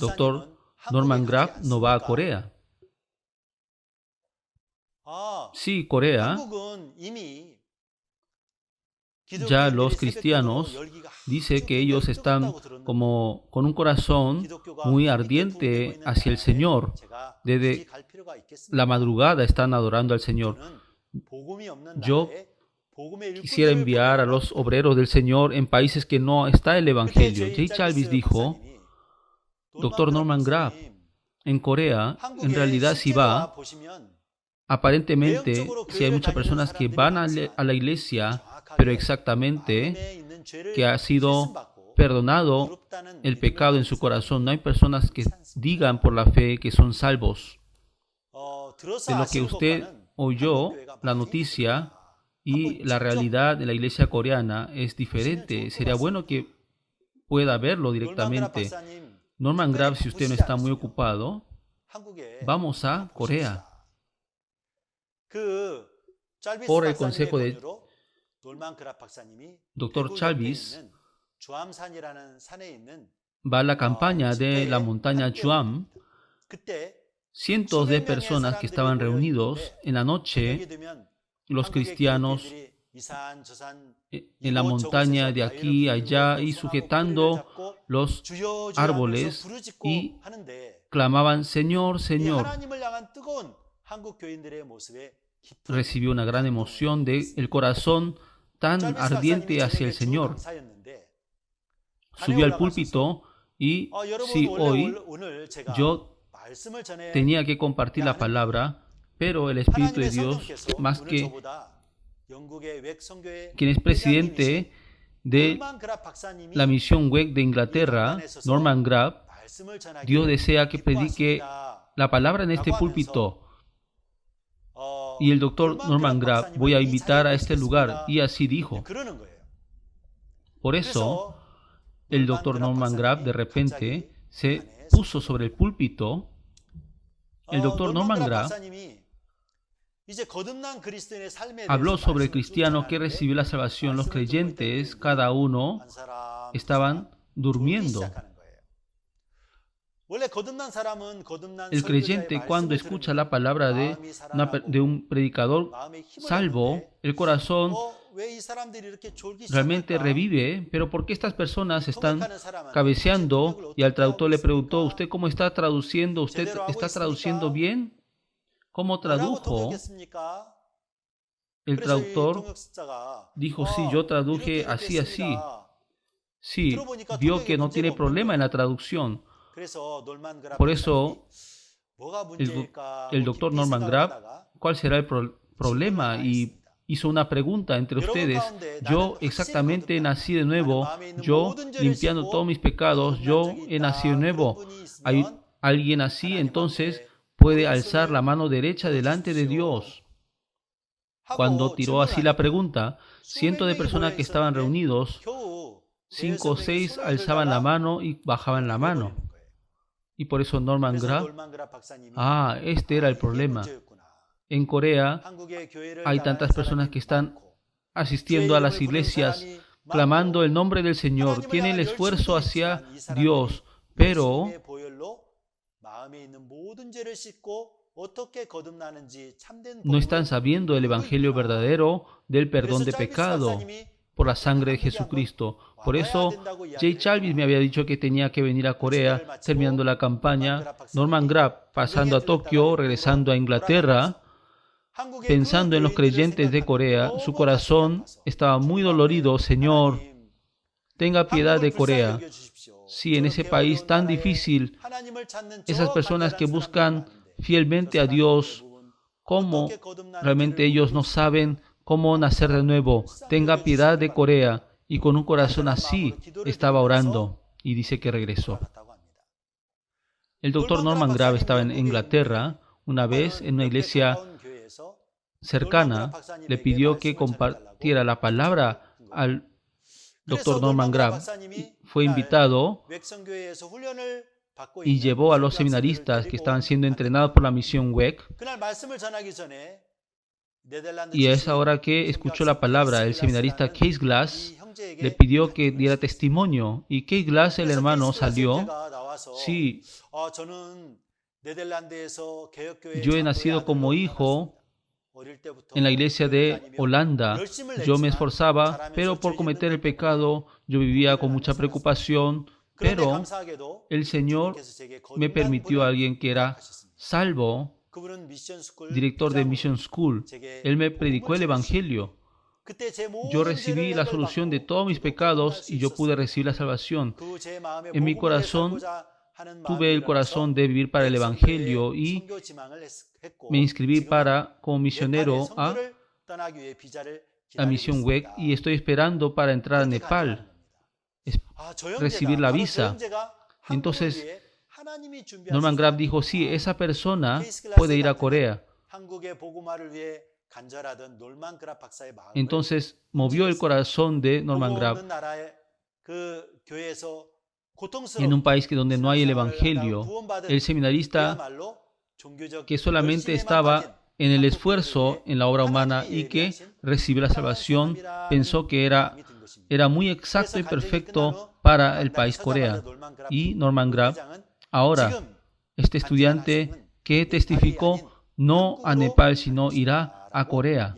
doctor Norman Grab no va a Corea? Sí, Corea, ya los cristianos dice que ellos están como con un corazón muy ardiente hacia el Señor. Desde la madrugada están adorando al Señor. Yo quisiera enviar a los obreros del Señor en países que no está el Evangelio. Jay Chalvis dijo, doctor Norman Grab, en Corea, en realidad si va, Aparentemente, si hay muchas personas que van a la iglesia, pero exactamente que ha sido perdonado el pecado en su corazón, no hay personas que digan por la fe que son salvos. De lo que usted oyó, la noticia y la realidad de la iglesia coreana es diferente. Sería bueno que pueda verlo directamente. Norman Grab, si usted no está muy ocupado, vamos a Corea. Por el consejo de Dr. Chalvis, va a la campaña de la montaña Juam. Cientos de personas que estaban reunidos en la noche, los cristianos en la montaña de aquí a allá y sujetando los árboles y clamaban, Señor, Señor. Recibió una gran emoción del corazón tan ardiente hacia el Señor. Subió al púlpito y si hoy yo tenía que compartir la palabra, pero el Espíritu de Dios, más que quien es presidente de la misión WEC de Inglaterra, Norman Grab, Dios desea que predique la palabra en este púlpito. Y el doctor Norman Grab, voy a invitar a este lugar. Y así dijo. Por eso, el doctor Norman Grab de repente se puso sobre el púlpito. El doctor Norman Grab habló sobre el cristiano que recibió la salvación. Los creyentes, cada uno, estaban durmiendo. El creyente, cuando escucha la palabra de un predicador salvo, el corazón realmente revive. Pero ¿por qué estas personas están cabeceando? Y al traductor le preguntó, ¿usted cómo está traduciendo? ¿Usted está traduciendo bien? ¿Cómo tradujo? El traductor dijo, sí, yo traduje así, así. Sí, vio que no tiene problema en la traducción. Por eso, el doctor Norman Grab, ¿cuál será el problema? Y hizo una pregunta entre ustedes. Yo exactamente nací de nuevo, yo limpiando todos mis pecados, yo he nacido de nuevo. ¿Hay alguien así? Entonces puede alzar la mano derecha delante de Dios. Cuando tiró así la pregunta, cientos de personas que estaban reunidos, 5 o 6 alzaban la mano y bajaban la mano. Y por eso Norman Grab, este era el problema. En Corea hay tantas personas que están asistiendo a las iglesias, clamando el nombre del Señor, tienen el esfuerzo hacia Dios, pero no están sabiendo el evangelio verdadero del perdón de pecado por la sangre de Jesucristo. Por eso, Jay Chalvis me había dicho que tenía que venir a Corea, terminando la campaña. Norman Grab, pasando a Tokio, regresando a Inglaterra, pensando en los creyentes de Corea, su corazón estaba muy dolorido. Señor, tenga piedad de Corea. Sí, en ese país tan difícil, esas personas que buscan fielmente a Dios, ¿cómo realmente ellos no saben cómo nacer de nuevo? Tenga piedad de Corea. Y con un corazón así estaba orando y dice que regresó. El doctor Norman Grab estaba en Inglaterra una vez en una iglesia cercana, le pidió que compartiera la palabra al doctor Norman Grab. Fue invitado y llevó a los seminaristas que estaban siendo entrenados por la misión WEC. Y a esa hora que escuchó la palabra, el seminarista Case Glass le pidió que diera testimonio. Y Case Glass, el hermano, salió. Sí, yo he nacido como hijo en la iglesia de Holanda. Yo me esforzaba, pero por cometer el pecado, yo vivía con mucha preocupación. Pero el Señor me permitió a alguien que era salvo, director de Mission School. Él me predicó el Evangelio. Yo recibí la solución de todos mis pecados y yo pude recibir la salvación. En mi corazón tuve el corazón de vivir para el Evangelio y me inscribí como misionero a la misión WEC y estoy esperando para entrar a Nepal, recibir la visa. Entonces, Norman Grab dijo, sí, esa persona puede ir a Corea. Entonces, movió el corazón de Norman Grab. En un país donde no hay el Evangelio, el seminarista que solamente estaba en el esfuerzo en la obra humana y que recibió la salvación, pensó que era muy exacto y perfecto para el país Corea. Y Norman Grab, ahora, este estudiante que testificó no a Nepal, sino irá a Corea.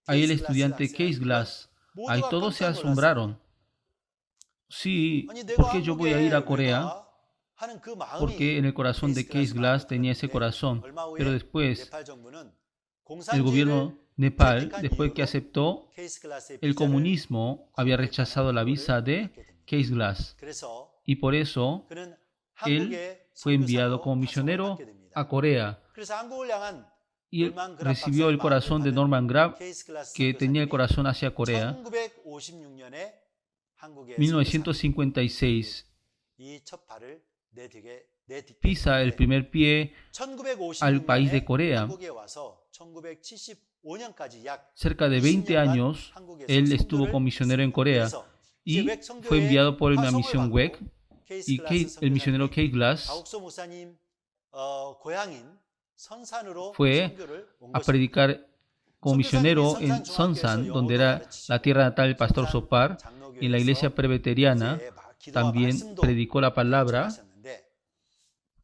Ahí el estudiante Case Glass, ahí todos se asombraron. Sí, ¿por qué yo voy a ir a Corea? Porque en el corazón de Case Glass tenía ese corazón. Pero después, el gobierno Nepal, después que aceptó el comunismo, había rechazado la visa de Case Glass. Y por eso, él fue enviado como misionero a Corea. Y él recibió el corazón de Norman Grab, que tenía el corazón hacia Corea. 1956, pisa el primer pie al país de Corea. Cerca de 20 años, él estuvo como misionero en Corea y fue enviado por la misión WEC y el misionero Case Glass fue a predicar como misionero en Sonsan, donde era la tierra natal del pastor Sopar. En la iglesia presbiteriana también predicó la palabra.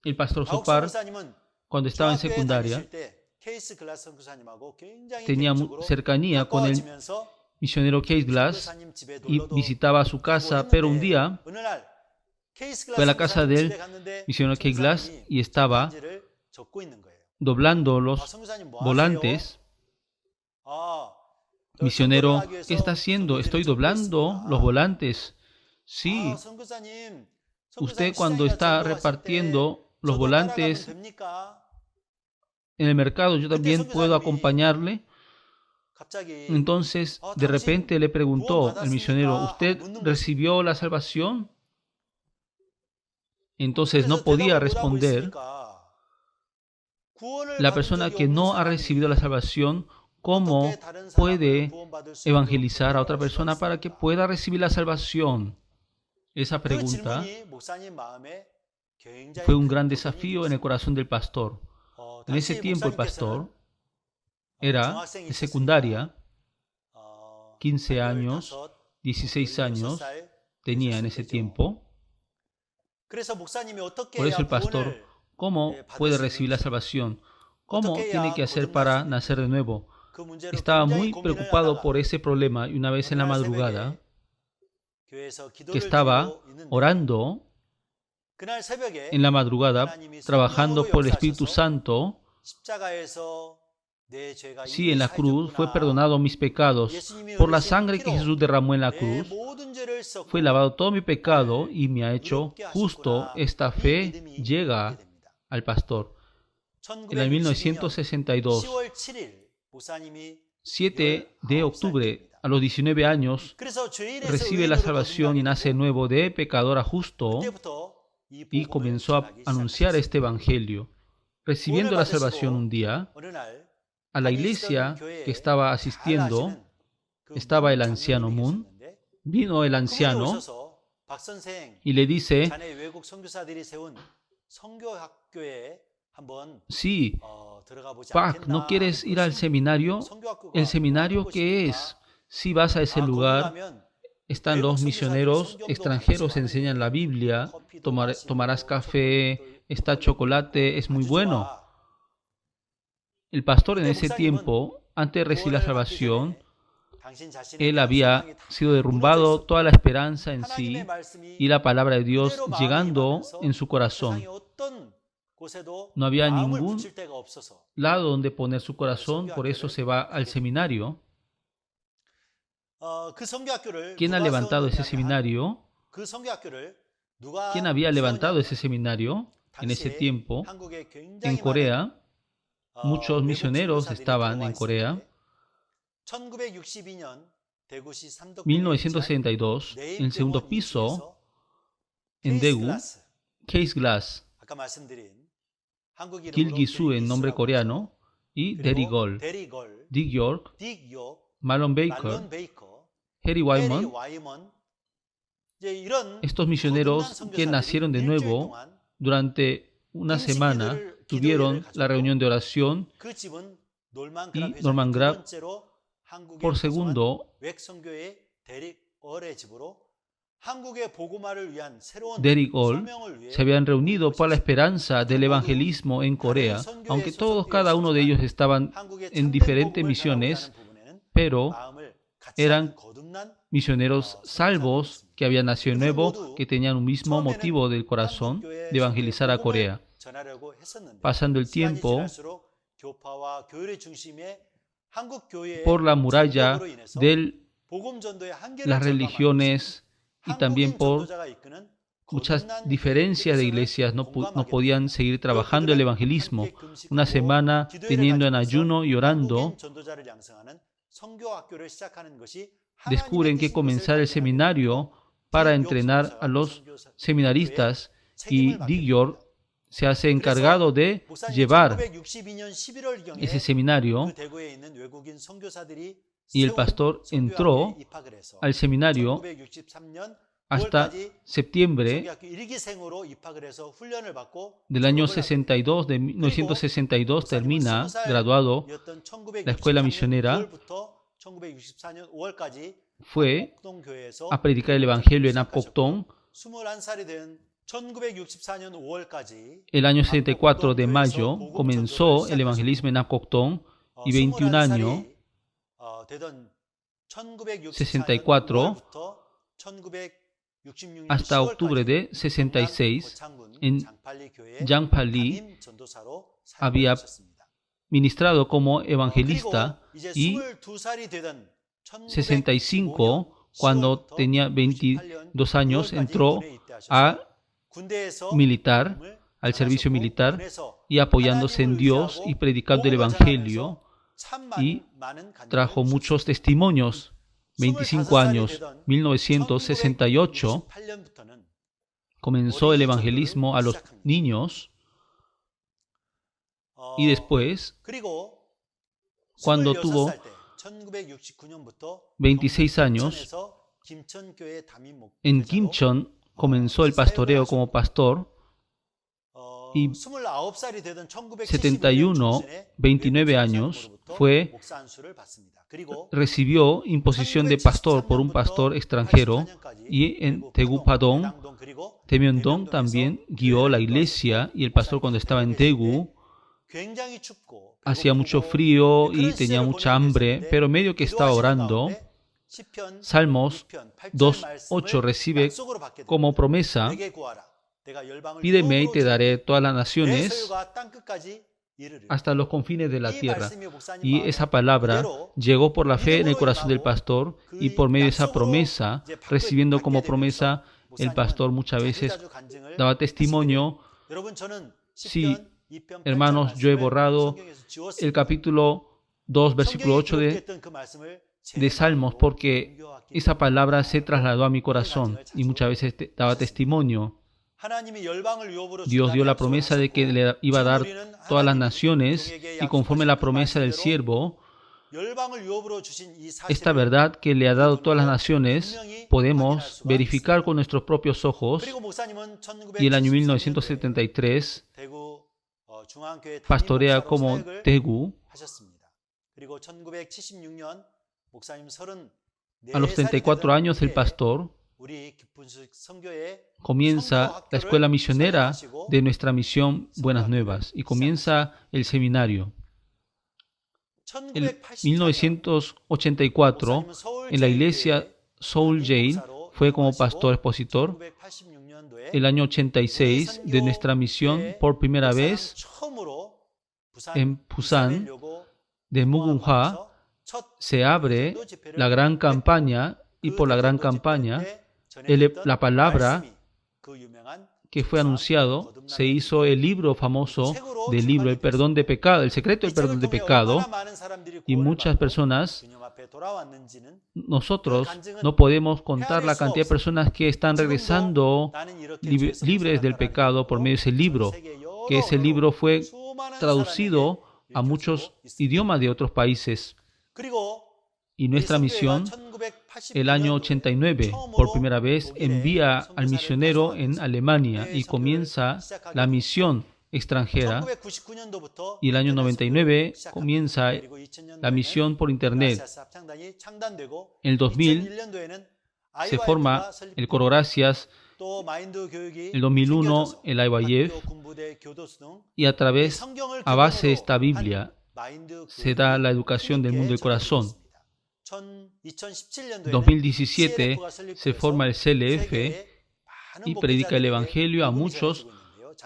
El pastor Sopar, cuando estaba en secundaria, tenía cercanía con el misionero Case Glass y visitaba su casa, pero un día fue a la casa del misionero Case Glass y estaba doblando los volantes. Misionero, ¿qué está haciendo? Estoy doblando los volantes. Sí, usted cuando está repartiendo los volantes en el mercado, yo también puedo acompañarle. Entonces, de repente le preguntó el misionero, ¿usted recibió la salvación? Entonces no podía responder. La persona que no ha recibido la salvación, ¿cómo puede evangelizar a otra persona para que pueda recibir la salvación? Esa pregunta fue un gran desafío en el corazón del pastor. En ese tiempo el pastor era de secundaria, 15 años, 16 años tenía en ese tiempo. Por eso el pastor, ¿cómo puede recibir la salvación? ¿Cómo tiene que hacer para nacer de nuevo? Estaba muy preocupado por ese problema y una vez en la madrugada, que estaba orando en la madrugada, trabajando por el Espíritu Santo, sí, en la cruz fue perdonado mis pecados. Por la sangre que Jesús derramó en la cruz, fue lavado todo mi pecado y me ha hecho justo. Esta fe llega al pastor. En el 1962, 7 de octubre, a los 19 años, recibe la salvación y nace nuevo de pecador a justo y comenzó a anunciar este evangelio. Recibiendo la salvación un día, a la iglesia que estaba asistiendo, estaba el anciano Moon. Vino el anciano y le dice, sí, Pak, ¿no quieres ir al seminario? ¿El seminario qué es? Si vas a ese lugar, están los misioneros extranjeros, enseñan la Biblia, tomarás café, está chocolate, es muy bueno. El pastor en ese tiempo, antes de recibir la salvación, él había sido derrumbado toda la esperanza en sí y la palabra de Dios llegando en su corazón. No había ningún lado donde poner su corazón, por eso se va al seminario. ¿Quién ha levantado ese seminario? ¿Quién había levantado ese seminario en ese tiempo? En Corea, muchos misioneros estaban en Corea. 1962, en el segundo piso, en Daegu, Case Glass, Gil Gisu en nombre coreano, y Derigol, Dick York, Marlon Baker, Harry Wyman. Estos misioneros que nacieron de nuevo durante una semana tuvieron la reunión de oración y Norman Grab por segundo, Derrick Hall, se habían reunido para la esperanza del evangelismo en Corea, aunque cada uno de ellos estaban en diferentes misiones, pero eran misioneros salvos que habían nacido de nuevo, que tenían un mismo motivo del corazón de evangelizar a Corea. Pasando el tiempo, por la muralla de las religiones y también por muchas diferencias de iglesias, no podían seguir trabajando el evangelismo. Una semana teniendo en ayuno y orando, descubren que comenzar el seminario para entrenar a los seminaristas, y Dick York se hace encargado de llevar ese seminario, y el pastor entró al seminario hasta septiembre del año 62, de 1962, termina, graduado, la escuela misionera. Fue a predicar el evangelio en Apgokdong. El año 64 de mayo comenzó el evangelismo en Apgokdong, y 21 años, 64, hasta octubre de 66, en Jangpali había ministrado como evangelista, y 65, cuando tenía 22 años, entró a militar, al servicio militar, y apoyándose en Dios y predicando el evangelio, y trajo muchos testimonios. 25 años, 1968, comenzó el evangelismo a los niños, y después, cuando tuvo 26 años, en Kimcheon comenzó el pastoreo como pastor, y 71, 29 años, recibió imposición de pastor por un pastor extranjero, y en Daegu Padong, Daemeon-dong también guió la iglesia, y el pastor, cuando estaba en Daegu, hacía mucho frío y tenía mucha hambre, pero medio que estaba orando, Salmos 2:8 recibe como promesa: pídeme y te daré todas las naciones hasta los confines de la tierra. Y esa palabra llegó por la fe en el corazón del pastor, y por medio de esa promesa, recibiendo como promesa, el pastor muchas veces daba testimonio: sí, hermanos, yo he borrado el capítulo 2, versículo 8 de Salmos, porque esa palabra se trasladó a mi corazón, y muchas veces daba testimonio. Dios dio la promesa de que le iba a dar todas las naciones, y conforme a la promesa del siervo, esta verdad que le ha dado todas las naciones, podemos verificar con nuestros propios ojos. Y el año 1973, pastorea como Daegu. A los 34 años, el pastor comienza la escuela misionera de nuestra misión Buenas Nuevas, y comienza el seminario. En 1984, en la iglesia Seoul Jail, fue como pastor expositor. El año 86, de nuestra misión, por primera vez en Busan, de Mugunhwa, se abre la gran campaña, y por la gran campaña, la palabra que fue anunciado, se hizo el libro famoso del libro El perdón de pecado, el secreto del perdón de pecado, y muchas personas, nosotros no podemos contar la cantidad de personas que están regresando libres del pecado por medio de ese libro, que ese libro fue traducido a muchos idiomas de otros países. Y nuestra misión, el año 89, por primera vez, envía al misionero en Alemania y comienza la misión extranjera. Y el año 99 comienza la misión por Internet. En el 2000 se forma el Coro Gracias, el 2001 el IYF, y a base de esta Biblia se da la educación del mundo del corazón. En 2017 se forma el CLF y predica el Evangelio a muchos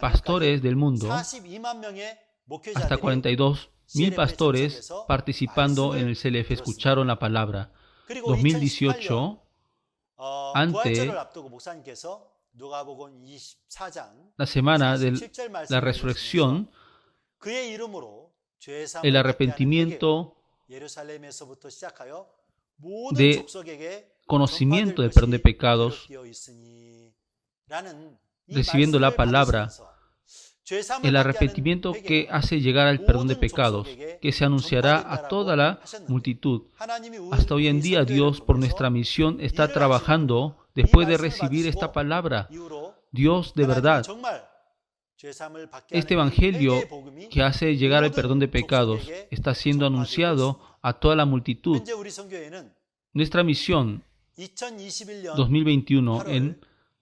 pastores del mundo, hasta 42,000 pastores participando en el CLF escucharon la palabra. 2018, ante la semana de la resurrección, el arrepentimiento de conocimiento del perdón de pecados, recibiendo la palabra, el arrepentimiento que hace llegar al perdón de pecados, que se anunciará a toda la multitud. Hasta hoy en día Dios, por nuestra misión, está trabajando después de recibir esta palabra. Dios, de verdad, este Evangelio que hace llegar al perdón de pecados está siendo anunciado a toda la multitud. Nuestra misión 2021, en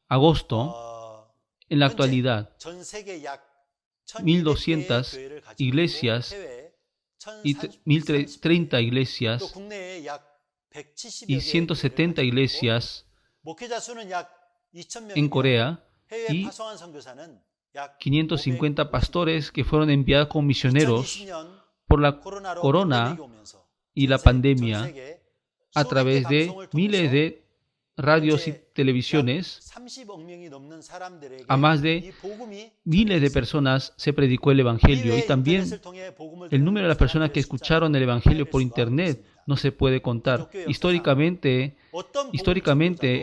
agosto, en la actualidad, 1,200 iglesias y 1,030 iglesias y 170 iglesias en Corea y 550 pastores que fueron enviados como misioneros por la corona y la pandemia a través de miles de radios y televisiones. A más de miles de personas se predicó el Evangelio, y también el número de las personas que escucharon el Evangelio por Internet no se puede contar. Históricamente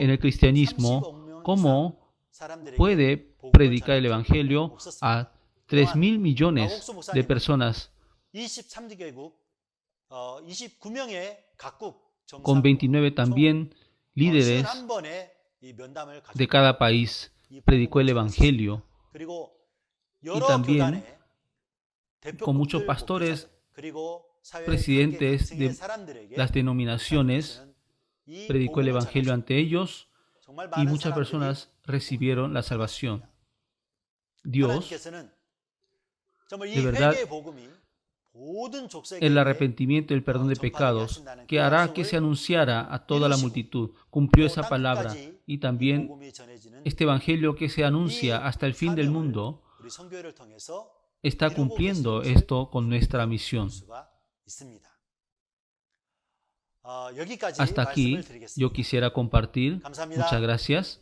en el cristianismo, ¿cómo puede predicar el Evangelio a 3,000 millones de personas con 29 también líderes de cada país? Predicó el Evangelio, y también con muchos pastores, presidentes de las denominaciones, predicó el Evangelio ante ellos, y muchas personas recibieron la salvación. Dios, de verdad, el arrepentimiento y el perdón de pecados, que hará que se anunciara a toda la multitud, cumplió esa palabra, y también este Evangelio que se anuncia hasta el fin del mundo está cumpliendo esto con nuestra misión. Hasta aquí yo quisiera compartir. Muchas gracias.